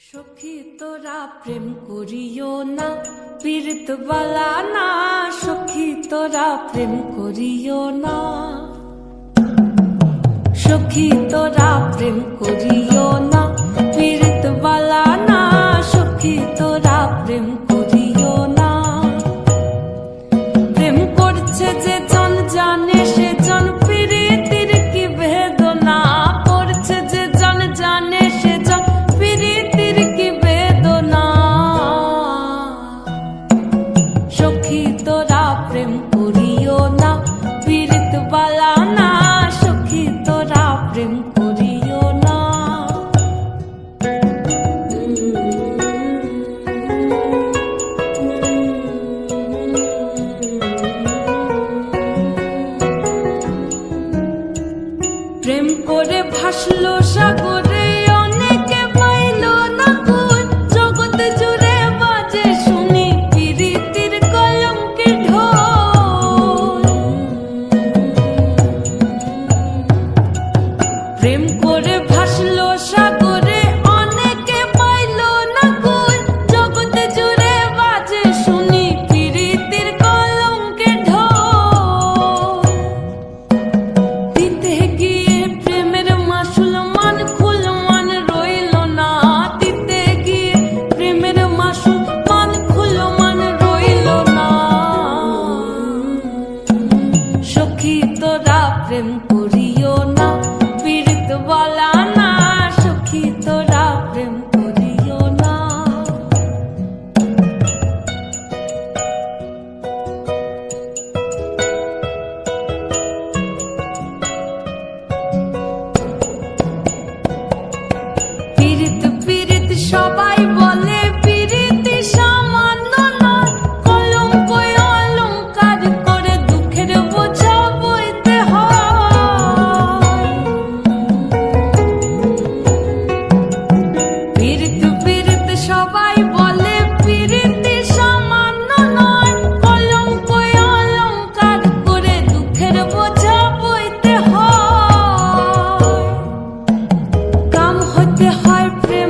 সখী তোরা প্রেম করিও না, পীড়িত বালা না। সখী তোরা প্রেম করিও না, সখী তোরা প্রেম করিও না, পীড়িত বালা না। সখী তোরা প্রেম করিও না। প্রেম করছে যে জন জানে সে জন পীড়িতির কি বেদনা। করছে যে জন জানে সে জন পীড়িতির কি বেদনা। সখী তোরা প্রেম করিও না, পীড়িত বালা না। সখী তোরা প্রেম করিও না। প্রেম করে ভাসলো সাগরে, অনেকে পাইল না কুল। জগৎ জুড়ে বাজে শুনি পীড়িতির কলঙ্কের ঢোল। প্রেম করে ভাসলো সাগরে, অনেকে পাইল না কুল। জগৎ জুড়ে বাজে শুনি পীড়িতির কলঙ্কের ঢোল। দিতে গিয়ে প্রেমের মাসুল মান খুল মান রইল না। দিতে গিয়ে প্রেমের মাসুল মান খুল মান রইল না। সখী তোরা প্রেম করিও না, পীড়িত বালা না। সখী তোরা প্রেম করিও না। পীড়িত পীড়িত সবাই বলে, পীড়িতি সামান্য নয়। কলঙ্ক অলঙ্কার করে দুঃখের বোঝা বইতে হয়। পীড়িত পীড়িত সবাই বলে, পীড়িতি সামান্য নয়। কলঙ্ক অলঙ্কার করে দুঃখের বোঝা বইতে হয়। কাম হতে হয় প্রেম